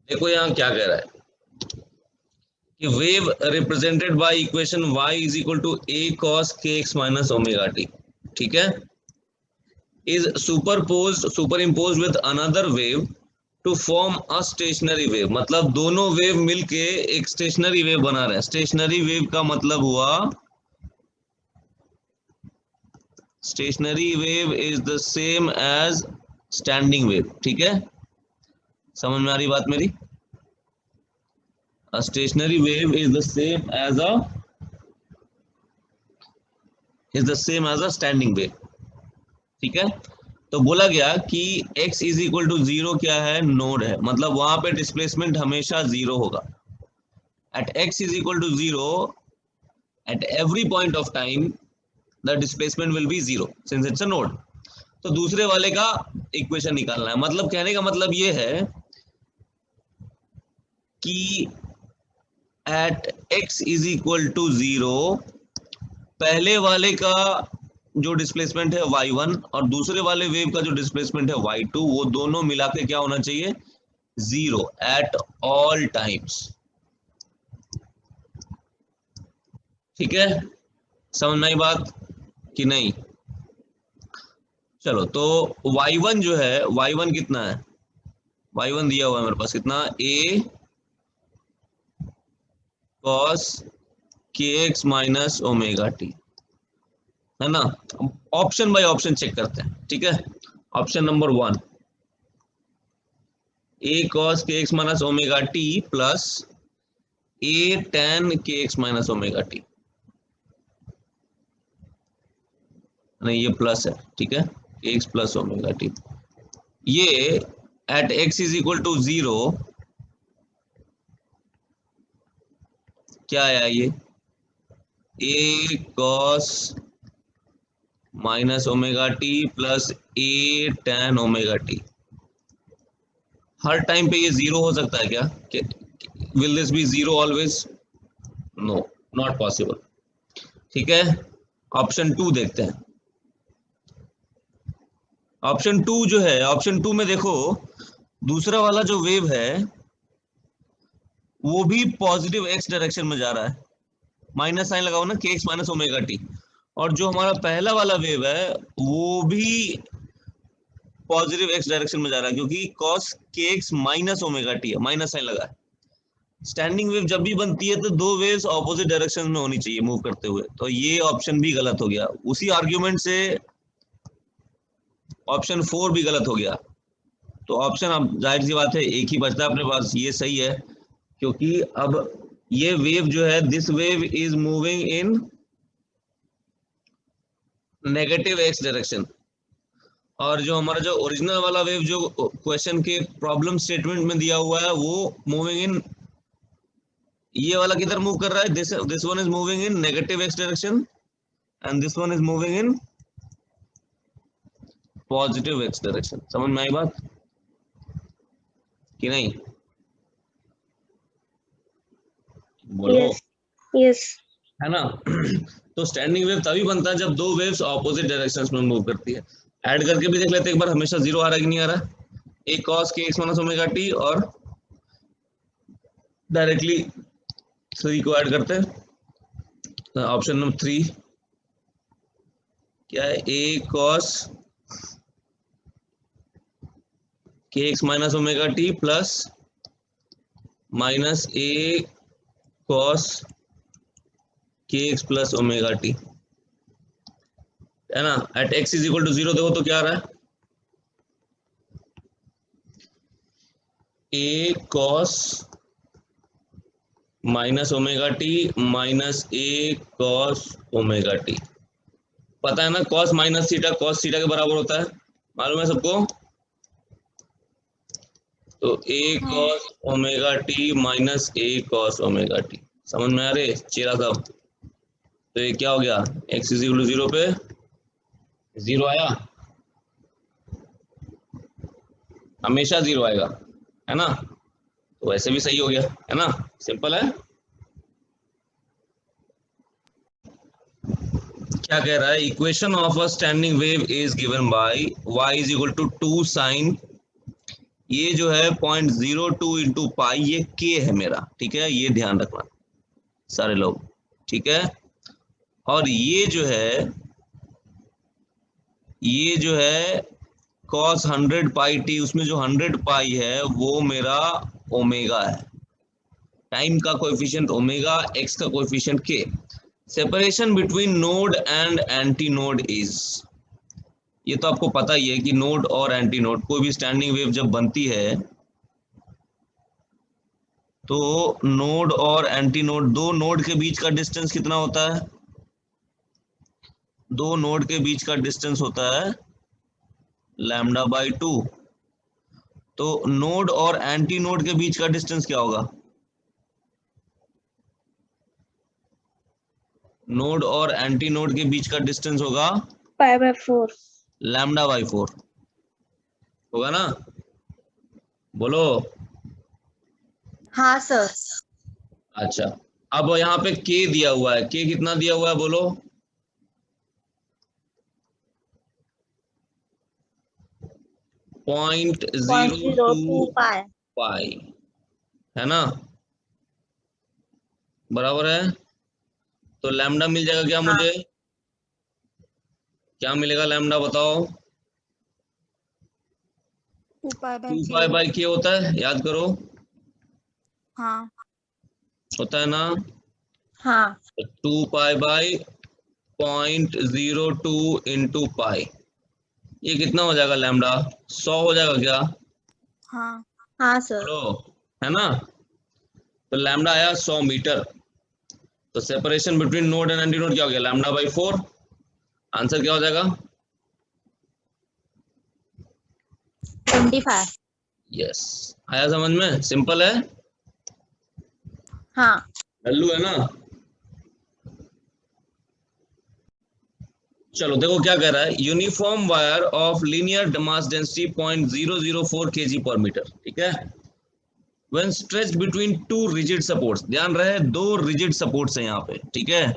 देखो यहाँ क्या कह रहा है कि wave represented by equation y is equal to a cos kx minus omega T, ठीक है, is superimpose with another wave to form a stationary wave. मतलब दोनों वेव मिलके एक स्टेशनरी वेव बना रहे हैं। स्टेशनरी वेव का मतलब हुआ, stationary wave is the same as standing wave, ठीक है, समझ में आ रही बात मेरी? A stationary wave is the same as a standing wave, ठीक है। तो बोला गया कि x is equal to zero क्या है, नोड है, मतलब वहां पे डिस्प्लेसमेंट हमेशा जीरो होगा। At x is equal to zero at every point of time the displacement will be zero since it's a node. तो दूसरे वाले का इक्वेशन निकालना है। मतलब कहने का मतलब ये है कि at x is equal to zero पहले वाले का जो डिस्प्लेसमेंट है y1 और दूसरे वाले वेव का जो डिस्प्लेसमेंट है y2, वो दोनों मिला के क्या होना चाहिए, जीरो एट ऑल टाइम्स, ठीक है, समझ में आई बात कि नहीं? चलो, तो y1 जो है, y1 कितना है, y1 दिया हुआ है मेरे पास, कितना, a cos kx minus omega T, है ना। ऑप्शन बाय ऑप्शन चेक करते हैं, ठीक है। Option number 1, a cos kx minus omega T plus a tan kx minus omega T, नहीं ये प्लस है, ठीक है, x प्लस ओमेगा टी। ये at x is equal to zero क्या आया, ये a cos minus omega T plus a tan omega T. हर टाइम पे ये जीरो हो सकता है क्या? Will this be zero always? No, not possible, ठीक है। ऑप्शन 2 देखते हैं। ऑप्शन 2 जो है, ऑप्शन 2 में देखो दूसरा वाला जो वेव है वो भी पॉजिटिव एक्स डायरेक्शन में जा रहा है, माइनस साइन लगाओ ना, के एक्स माइनस ओमेगा टी। और जो हमारा पहला वाला वेव है वो भी पॉजिटिव एक्स डायरेक्शन में जा रहा है, क्योंकि कॉस के एक्स माइनस ओमेगा टी है, माइनस साइन लगा है। स्टैंडिंग वेव जब भी बनती है तो दो वेव्स ऑपोजिट डायरेक्शन में होनी चाहिए मूव करते हुए, तो ये ऑप्शन भी गलत हो गया। उसी आर्ग्यूमेंट से ऑप्शन 4 भी गलत हो गया। तो ऑप्शन, अब जाहिर सी बात है एक ही बचता है अपने पास, ये सही है, क्योंकि अब ये वेव जो है, this wave is moving in negative x direction, और जो हमारा जो ओरिजिनल वाला वेव जो क्वेश्चन के प्रॉब्लम स्टेटमेंट में दिया हुआ है वो मूविंग इन, ये वाला किधर मूव कर रहा है, this one is moving in negative x direction and this one is moving in positive x direction. समझ में आई बात कि नहीं? बोलो। Yes yes. है ना। तो स्टैंडिंग वेव तभी बनता है जब दो वेव्स ऑपोजिट डायरेक्शंस में मूव करती है। ऐड करके भी देख लेते हैं एक बार, हमेशा जीरो आ रहा है कि नहीं आ रहा है, एक cos K x minus omega T और डायरेक्टली 3 को ऐड करते हैं। ऑप्शन नंबर 3 क्या है, a cos K x minus omega T plus minus a cos K x plus omega T, है ना। At x is equal to zero देखो तो क्या आ रहा है, a cos minus omega T minus a cos omega T. पता है ना, cos minus theta cos theta के बराबर होता है, मालूम है सबको। तो a cos omega T minus a cos omega T, समझ में आ रहे चेरा साहब? तो ये क्या हो गया, x is equal to zero पे जीरो आया, हमेशा जीरो आएगा, है ना। तो वैसे भी सही हो गया, है ना, सिंपल है। क्या कह रहा है, equation of a standing wave is given by y is equal to 2 sine ये जो है 0.02 इंटू पाई, ये के है मेरा, ठीक है, ये ध्यान रखना सारे लोग, ठीक है। और ये जो है cos 100 पाई टी, उसमें जो 100 पाई है वो मेरा ओमेगा है, टाइम का कोएफिशिएंट ओमेगा, एक्स का कोएफिशिएंट के। Separation between node and anti node is, ये तो आपको पता ही है कि नोड और एंटी नोड, कोई भी स्टैंडिंग वेव जब बनती है तो नोड और एंटी नोड, दो नोड के बीच का डिस्टेंस कितना होता है? दो नोड के बीच का डिस्टेंस होता है λ/2। तो नोड और एंटी नोड के बीच का डिस्टेंस क्या होगा? नोड और एंटी नोड के बीच का डिस्टेंस होगा π/4 λ/4, होगा ना? बोलो। हाँ सर। अच्छा, अब यहाँ पे के दिया हुआ है, के कितना दिया हुआ है बोलो? 0.02 पाई, पाई, है ना, बराबर है। तो लैम्डा मिल जाएगा क्या हाँ मुझे? क्या मिलेगा लैम्डा बताओ? 2 2 π/4। पाई बाई के होता है, याद करो, हाँ होता है ना। हाँ 2 पाई बाई 0.02 इंटू पाई, ये कितना हो जाएगा लैम्डा? 100 हो जाएगा क्या? हाँ हाँ सर। बोलो, है ना। तो लैम्डा आया 100 मीटर। तो separation between node and anti node क्या हो गया? λ/4। आंसर क्या हो जाएगा? 25। यस, आया समझ में? सिंपल है, हाँ लल्लू है ना। चलो देखो क्या कह रहा है, uniform wire of linear mass density 0.004 kg पर मीटर, ठीक है, when stretched between two rigid supports, ध्यान रहे दो रिजिड सपोर्ट्स है यहाँ पे, ठीक है,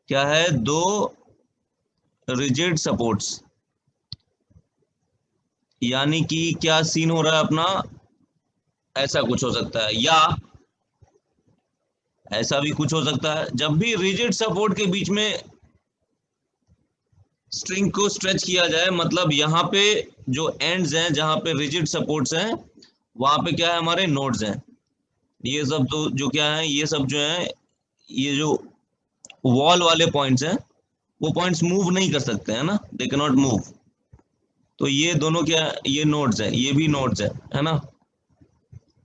क्या है? दो रिजिड सपोर्ट्स, यानी कि क्या सीन हो रहा है अपना, ऐसा कुछ हो सकता है या ऐसा भी कुछ हो सकता है। जब भी रिजिड सपोर्ट के बीच में स्ट्रिंग को स्ट्रेच किया जाए, मतलब यहाँ पे जो एंड्स हैं जहाँ पे रिजिड सपोर्ट्स हैं, वहां पे क्या है? हमारे नोड्स हैं। ये सब तो जो क्या है, ये सब जो है, ये जो वॉल वाले पॉइंट्स हैं, वो पॉइंट्स मूव नहीं कर सकते हैं ना, दे कैन नॉट मूव। तो ये दोनों क्या है? ये नोड्स हैं, ये भी नोड्स है ना,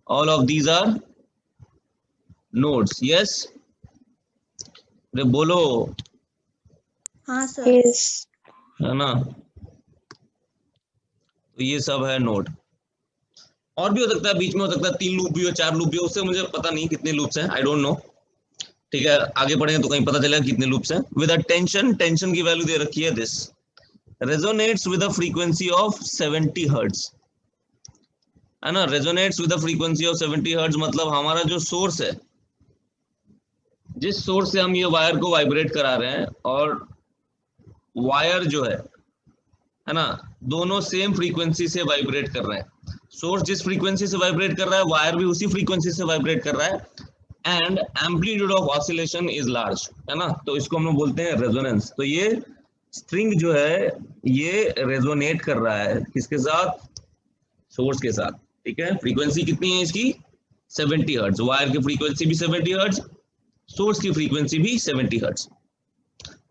all of these are nodes, yes. अरे बोलो, हाँ सर। यस। है ना। तो ये सब है नोड। और भी हो सकता है, बीच में हो सकता है 3 लूप भी हो, 4 लूप भी हो, उससे मुझे पता नहीं कितने लूप्स हैं, आई डोंट नो, ठीक है, आगे पढ़ेंगे तो कहीं पता चलेगा कितने लूप्स हैं। विद अ टेंशन, टेंशन की वैल्यू दे रखी है this resonates with a frequency of 70 hertz, है ना। Resonates with a frequency of 70 hertz मतलब हमारा जो सोर्स है, जिस सोर्स से हम ये वायर को वाइब्रेट करा रहे हैं, और वायर जो है ना, दोनों सेम फ्रीक्वेंसी से वाइब्रेट कर रहे हैं। सोर्स जिस फ्रीक्वेंसी से वाइब्रेट कर रहा है, वायर भी उसी फ्रीक्वेंसी से वाइब्रेट कर रहा है, and amplitude of oscillation is large, है ना, तो इसको हम लोग बोलते हैं रेजोनेंस। तो ये स्ट्रिंग जो है ये रेजोनेट कर रहा है किसके साथ? सोर्स के साथ, ठीक है। फ्रीक्वेंसी कितनी है इसकी? 70 हर्ट्ज, वायर की फ्रीक्वेंसी भी 70 हर्ट्ज, सोर्स की फ्रीक्वेंसी भी 70 हर्ट्ज।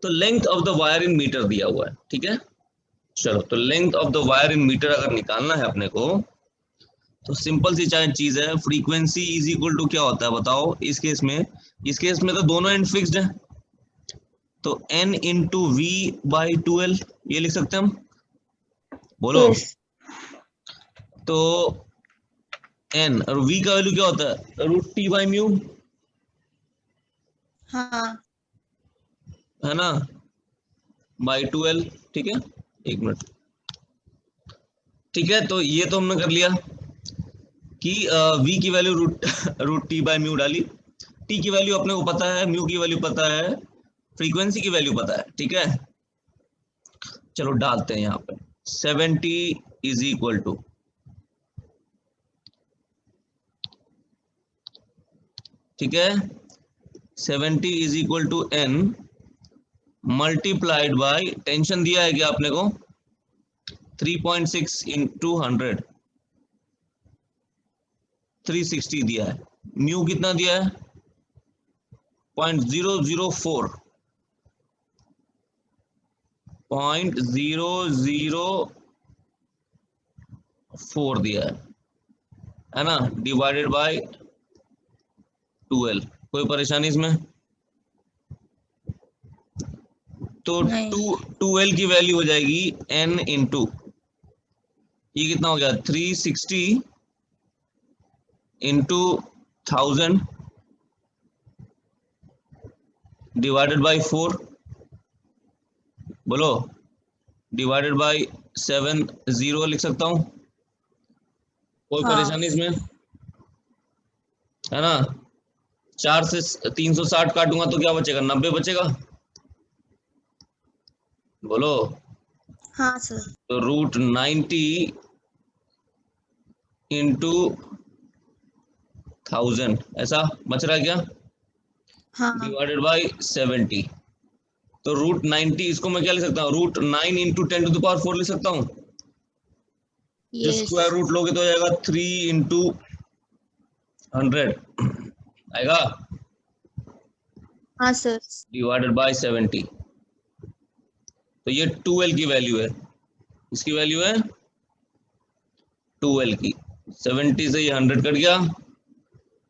तो length of the wire in metre दिया हुआ है, ठीक है। चलो, तो length of the wire in metre अगर निकालना है अपने को, तो सिंपल सी चीज है, फ्रीक्वेंसी इज इक्वल टू क्या होता है बताओ? इस केस में तो दोनों एंड फिक्स्ड है, तो n into we by 2l, ये लिख सकते हैं हम, बोलो। यस। तो n और v का वैल्यू क्या होता है? √t/μ, हाँ है ना, बाई 2l, ठीक है। एक मिनट, ठीक है, तो ये तो हमने कर लिया कि v की वैल्यू √t/μ डाली, t की वैल्यू अपने को पता है, म्यू की वैल्यू पता है, फ्रीक्वेंसी की वैल्यू पता है, ठीक है। चलो डालते हैं यहाँ पे 70 इज इक्वल टू ठीक है, 70 is equal to n multiplied by, tension दिया है क्या आपने को, 3.6 इंटू 100, 360 दिया है, म्यू कितना दिया है 0.004, 0.004 दिया है ना, डिवाइडेड बाय 12। कोई परेशानी इसमें? तो 2l की वैल्यू हो जाएगी n इंटू, ये कितना हो गया 360 इंटू 1000 डिवाइडेड बाय 4, बोलो, डिवाइडेड बाय 7, 0 लिख सकता हूं, कोई परेशानी इसमें है ना। 4 से 360 काटूंगा तो क्या बचेगा, 90 बचेगा, बोलो। हाँ सर। तो √90 इंटू 1000 ऐसा बच रहा है क्या, डिवाइडेड बाय 70। तो √90 इसको मैं क्या लिख सकता हूँ, √9 इंटू 10⁴ लिख सकता हूँ। जो स्क्वायर रूट लोगे तो हो जाएगा 3 इंटू 100 आएगा, हाँ सर, डिवाइडेड बाय 70। तो ये 2l की वैल्यू है, इसकी वैल्यू है 2l की, 70 से ये 100 कट गया,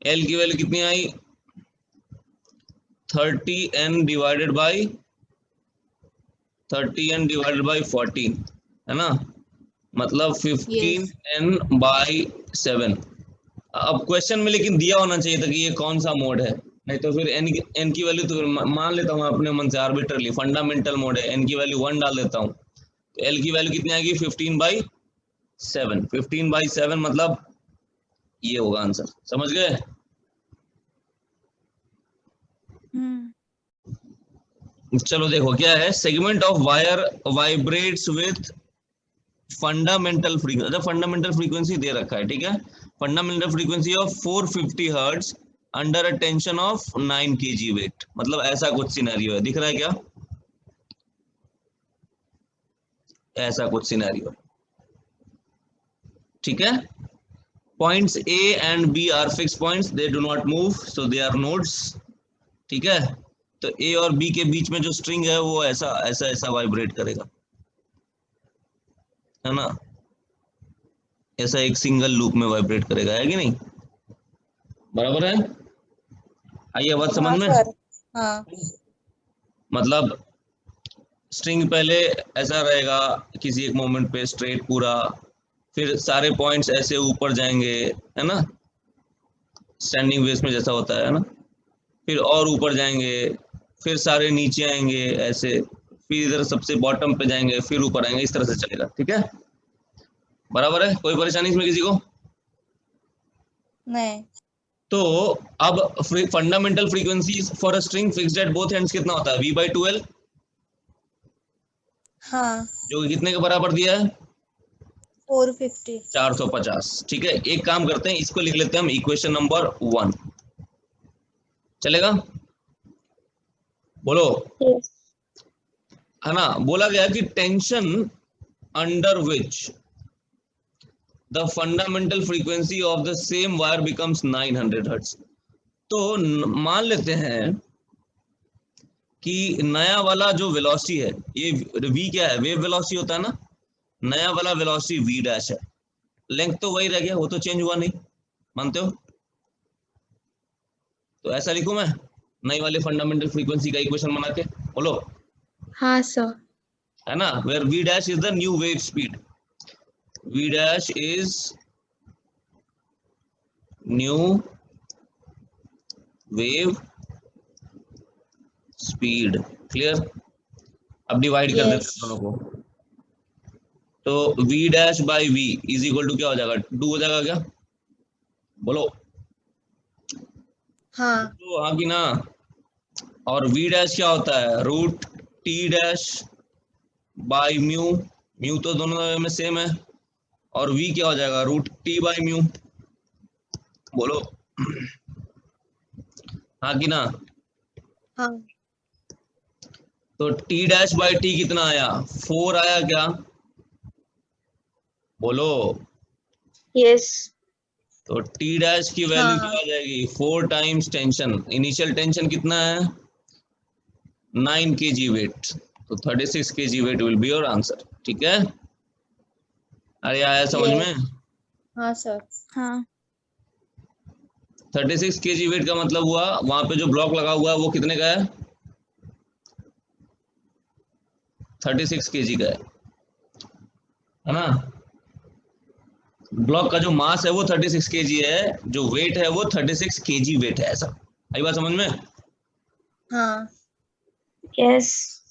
l की वैल्यू कितनी आई 30n डिवाइडेड बाय 14 है ना, मतलब 15n बाय 7। अब क्वेश्चन में लेकिन दिया होना चाहिए था कि ये कौन सा मोड है, नहीं तो फिर n की वैल्यू तो मान लेता हूँ अपने मन से आर्बिट्रली, फंडामेंटल मोड है, n की वैल्यू 1 डाल देता हूँ, तो l की वैल्यू कितनी आएगी 15/7, 15/7 मतलब ये होगा आंसर, समझ गए। चलो देखो क्या है, segment of wire vibrates with fundamental frequency, fundamental frequency दे रखा है, ठीक है, fundamental frequency of 450 hertz under a tension of 9 kg weight, मतलब ऐसा कुछ सिनेरियो है, दिख रहा है क्या, ऐसा कुछ सिनेरियो, ठीक है। Points A and B are fix points, they do not move, so they are nodes, ठीक है। तो A और B के बीच में जो स्ट्रिंग है वो ऐसा ऐसा ऐसा वाइब्रेट करेगा, है ना, ऐसा एक सिंगल लूप में वाइब्रेट करेगा, है कि नहीं, बराबर है, आइए बात समझ में। हाँ। मतलब स्ट्रिंग पहले ऐसा रहेगा किसी एक मोमेंट पे स्ट्रेट पूरा, फिर सारे पॉइंट्स ऐसे ऊपर जाएंगे, है ना, स्टैंडिंग वेव्स में जैसा होता है ना, फिर और ऊपर जाएंगे, फिर सारे नीचे आएंगे ऐसे, फिर इधर सबसे बॉटम पे जाएंगे, फिर ऊपर आएंगे, इस तरह से चलेगा, ठीक है, बराबर है, कोई परेशानी इसमें किसी को? नहीं। तो अब fundamental frequency for a string fixed at both ends कितना होता है, V/2L, हाँ, जो कि कितने के बराबर दिया है 450। 450, ठीक है। एक काम करते हैं, इसको लिख लेते हैं हम इक्वेशन नंबर 1, चलेगा, बोलो, है ना, बोला गया कि tension under which the fundamental frequency of the same wire becomes 900 hertz. तो मान लेते हैं कि नया वाला जो वेलोसिटी है, ये v क्या है, वेव वेलोसिटी होता है ना, नया वाला वेलोसिटी v' है, लेंथ तो वही रह गया, वो तो चेंज हुआ नहीं, मानते हो, तो ऐसा लिखूं मैं नई वाले फंडामेंटल फ्रीक्वेंसी का इक्वेशन बना के, बोलो, हाँ सर। है ना, where v' is the new wave speed, v' is new wave speed, clear. अब डिवाइड कर देते हैं दोनों को, तो v'/v इज इक्वल टू क्या हो जाएगा, 2 हो जाएगा क्या, बोलो, हाँ। तो हाँ कि ना, और v' क्या होता है, √T'/म्यू, म्यू तो दोनों में सेम है, और v क्या हो जाएगा, √T/म्यू, बोलो, हाँ कि ना? हाँ तो टी डैश बाई टी कितना आया? 4 आया क्या? बोलो। यस तो टी डैश की वैल्यू हाँ क्या आ जाएगी? 4 टाइम्स टेंशन। इनिशियल टेंशन कितना है? 9 kg वेट। तो 36 kg weight will be your answer. ठीक है? अरे आया समझ यस में? हाँ सर हाँ 36 kg वेट का मतलब हुआ वहां पे जो ब्लॉक लगा हुआ है वो कितने का है? 36 kg का है ना? ब्लॉक का जो मास है वो 36 kg है, जो वेट है वो 36 kg वेट है। ऐसा आई बात समझ में? हाँ यस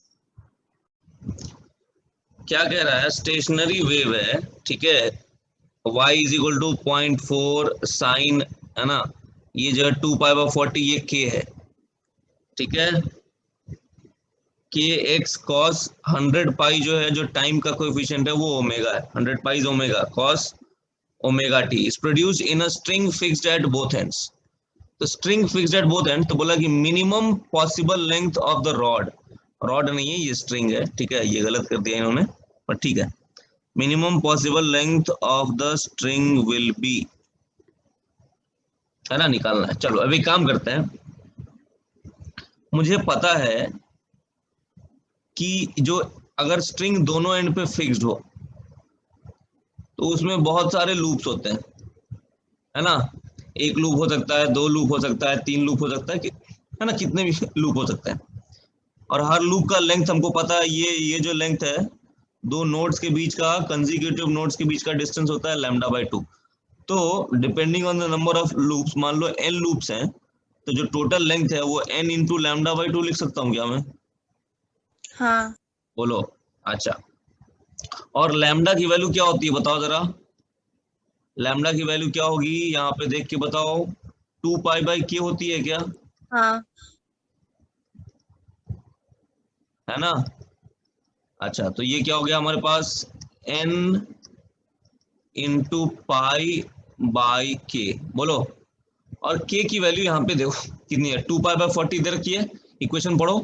क्या कह रहा है? स्टेशनरी वेव है, ठीक है, y is equal to 0.4 sine, है ना, ये जो है 2 पाई/40 ये k है, ठीक है। के एक्स कॉस 100 पाई जो है, जो टाइम का कोएफिशिएंट है वो ओमेगा है। 100 pi is omega cos omega t is produce in a string fixed at both ends. तो string fixed at both end, तो बोला कि minimum possible length of the rod, rod नहीं है ये स्ट्रिंग है, ठीक है, ये गलत कर दिया इन्होंने, पर ठीक है, minimum possible length of the string will be, है ना, निकालना है। चलो अभी काम करते हैं। मुझे पता है कि जो अगर स्ट्रिंग दोनों एंड पे फिक्स्ड हो तो उसमें बहुत सारे लूप्स होते हैं, है ना, एक लूप हो सकता है, 2 लूप हो सकता है, 3 लूप हो सकता है है ना, कितने भी लूप हो सकते हैं। और हर लूप का लेंथ हमको पता है, ये जो लेंथ है, दो नोड्स के बीच का, कंसेक्यूटिव नोड्स के बीच का डिस्टेंस होता है λ/2। तो depending on the number of loops, मान लो n लूप्स हैं, तो जो टोटल लेंथ है वो n इंटू λ/2 लिख सकता हूँ क्या मैं? हाँ बोलो। अच्छा, और लैम्डा की वैल्यू क्या होती है बताओ जरा? लैम्डा की वैल्यू क्या होगी यहाँ पे देख के बताओ? 2 पाई/k होती है क्या? हाँ है ना? अच्छा, तो ये क्या हो गया हमारे पास? n into पाई/k। बोलो। और k की वैल्यू यहाँ पे देखो कितनी है, 2 पाई/40 दे रखी है। इक्वेशन पढ़ो,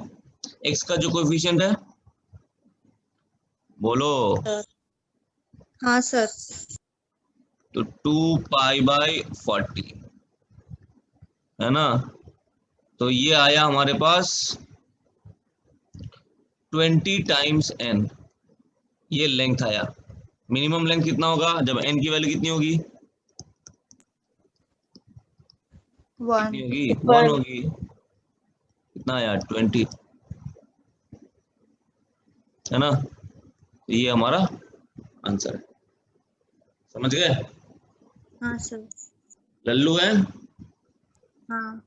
x का जो कोएफिशिएंट है, बोलो। सर हाँ सर तो 2 पाई/40, है ना, तो ये आया हमारे पास 20 टाइम्स n, ये लेंथ आया। मिनिमम लेंथ कितना होगा जब n की वैल्यू कितनी होगी? कितनी 1 होगी? 1 1 होगी। कितना आया? 20, है ना, तो ये हमारा आंसर है। समझ गए? हाँ सर लल्लू है। हाँ